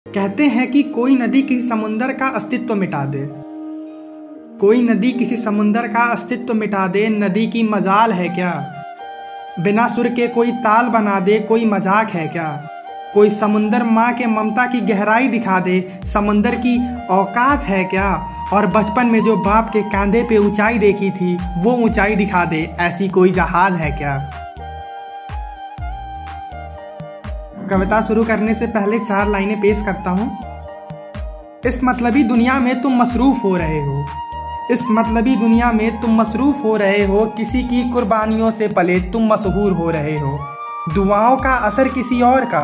कहते हैं कि कोई नदी किसी समुंदर का अस्तित्व मिटा दे, कोई नदी किसी समुंदर का अस्तित्व मिटा दे, नदी की मजाल है क्या? बिना सुर के कोई ताल बना दे, कोई मजाक है क्या? कोई समुंदर माँ के ममता की गहराई दिखा दे, समुंदर की औकात है क्या? और बचपन में जो बाप के कांधे पे ऊंचाई देखी थी, वो ऊंचाई दिखा दे, ऐसी कोई जहाज है क्या? कविता शुरू करने से पहले 4 लाइनें पेश करता हूँ। इस मतलबी दुनिया में तुम मसरूफ हो रहे हो, इस मतलबी दुनिया में तुम मसरूफ हो रहे हो, किसी की कुर्बानियों से पले तुम मशहूर हो रहे हो। दुआओं का असर किसी और का,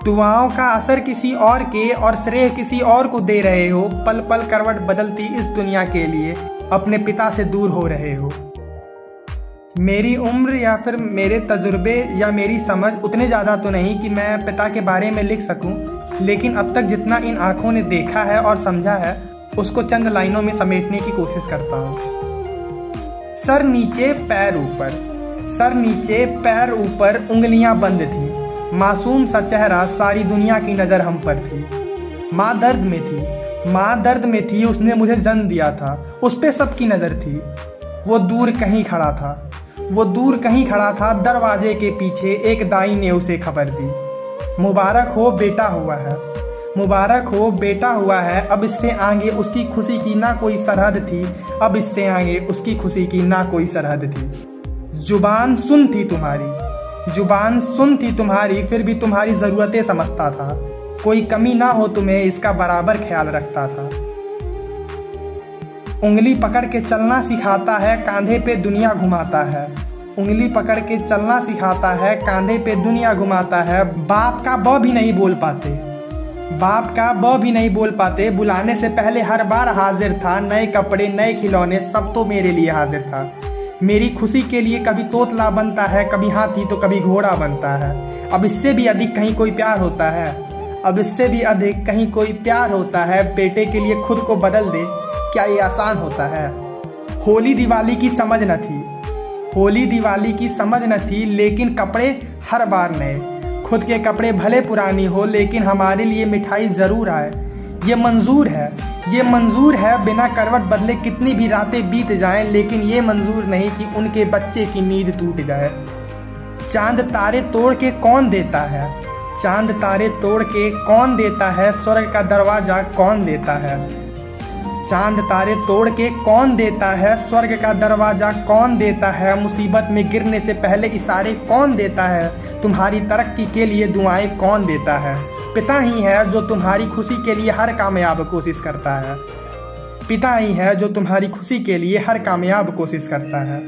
दुआओं का असर किसी और के, और श्रेय किसी और को दे रहे हो। पल पल करवट बदलती इस दुनिया के लिए अपने पिता से दूर हो रहे हो। मेरी उम्र या फिर मेरे तजुर्बे या मेरी समझ उतने ज़्यादा तो नहीं कि मैं पिता के बारे में लिख सकूं, लेकिन अब तक जितना इन आँखों ने देखा है और समझा है, उसको चंद लाइनों में समेटने की कोशिश करता हूँ। सर नीचे पैर ऊपर, सर नीचे पैर ऊपर, उंगलियां बंद थी, मासूम सा चेहरा, सारी दुनिया की नज़र हम पर थी। माँ दर्द में थी, माँ दर्द में थी, उसने मुझे जन्म दिया था, उस पे सबकी नज़र थी। वो दूर कहीं खड़ा था, वो दूर कहीं खड़ा था, दरवाजे के पीछे एक दाई ने उसे खबर दी। मुबारक हो बेटा हुआ है, मुबारक हो बेटा हुआ है। अब इससे आगे उसकी खुशी की ना कोई सरहद थी, अब इससे आगे उसकी खुशी की ना कोई सरहद थी। जुबान सुन थी तुम्हारी, जुबान सुन थी तुम्हारी, फिर भी तुम्हारी ज़रूरतें समझता था। कोई कमी ना हो तुम्हें, इसका बराबर ख्याल रखता था। उंगली पकड़ के चलना सिखाता है, कांधे पे दुनिया घुमाता है। उंगली पकड़ के चलना सिखाता है, कांधे पे दुनिया घुमाता है। बाप का ब भी नहीं बोल पाते, बाप का ब भी नहीं बोल पाते, बुलाने से पहले हर बार हाजिर था। नए कपड़े नए खिलौने सब तो मेरे लिए हाजिर था। मेरी खुशी के लिए कभी तोतला बनता है, कभी हाथी तो कभी घोड़ा बनता है। अब इससे भी अधिक कहीं कोई प्यार होता है, अब इससे भी अधिक कहीं कोई प्यार होता है। बेटे के लिए खुद को बदल दे, क्या ये आसान होता है? होली दिवाली की समझ न थी, होली दिवाली की समझ न थी, लेकिन कपड़े हर बार नए। खुद के कपड़े भले पुरानी हो, लेकिन हमारे लिए मिठाई ज़रूर आए। ये मंजूर है, ये मंजूर है, बिना करवट बदले कितनी भी रातें बीत जाएं, लेकिन ये मंजूर नहीं कि उनके बच्चे की नींद टूट जाए। चांद तारे तोड़ के कौन देता है, चांद तारे तोड़ के कौन देता है, स्वर्ग का दरवाजा कौन देता है। चांद तारे तोड़ के कौन देता है, स्वर्ग का दरवाजा कौन देता है। मुसीबत में गिरने से पहले इशारे कौन देता है, तुम्हारी तरक्की के लिए दुआएं कौन देता है। पिता ही है जो तुम्हारी खुशी के लिए हर कामयाब कोशिश करता है, पिता ही है जो तुम्हारी खुशी के लिए हर कामयाब कोशिश करता है।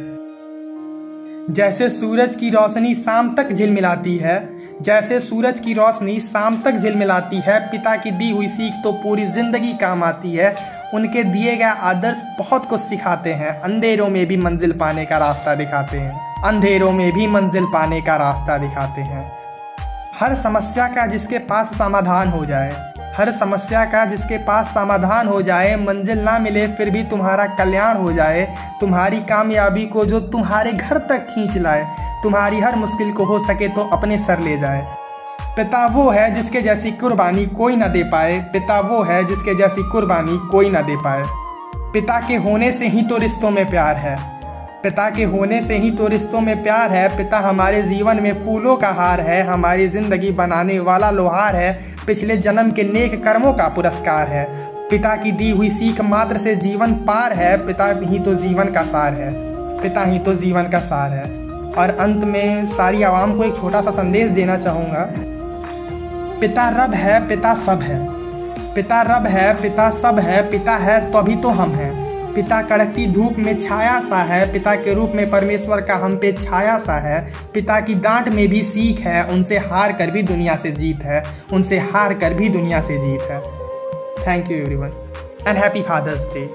जैसे सूरज की रोशनी शाम तक झिलमिलाती है, जैसे सूरज की रोशनी शाम तक झिलमिलाती है, पिता की दी हुई सीख तो पूरी जिंदगी काम आती है। उनके दिए गए आदर्श बहुत कुछ सिखाते हैं, अंधेरों में भी मंजिल पाने का रास्ता दिखाते हैं, अंधेरों में भी मंजिल पाने का रास्ता दिखाते हैं। हर समस्या का जिसके पास समाधान हो जाए, हर समस्या का जिसके पास समाधान हो जाए, मंजिल ना मिले फिर भी तुम्हारा कल्याण हो जाए। तुम्हारी कामयाबी को जो तुम्हारे घर तक खींच लाए, तुम्हारी हर मुश्किल को हो सके तो अपने सर ले जाए। पिता वो है जिसके जैसी कुर्बानी कोई ना दे पाए, पिता वो है जिसके जैसी कुर्बानी कोई ना दे पाए। पिता के होने से ही तो रिश्तों में प्यार है, पिता के होने से ही तो रिश्तों में प्यार है। पिता हमारे जीवन में फूलों का हार है, हमारी जिंदगी बनाने वाला लोहार है, पिछले जन्म के नेक कर्मों का पुरस्कार है। पिता की दी हुई सीख मात्र से जीवन पार है, पिता ही तो जीवन का सार है, पिता ही तो जीवन का सार है। और अंत में सारी आवाम को एक छोटा सा संदेश देना चाहूँगा। पिता रब है, पिता सब है, पिता रब है, पिता सब है, पिता है तो अभी तो हम हैं। पिता कड़कती धूप में छाया सा है, पिता के रूप में परमेश्वर का हम पे छाया सा है। पिता की डांट में भी सीख है, उनसे हार कर भी दुनिया से जीत है, उनसे हार कर भी दुनिया से जीत है। Thank you everyone and happy Father's day.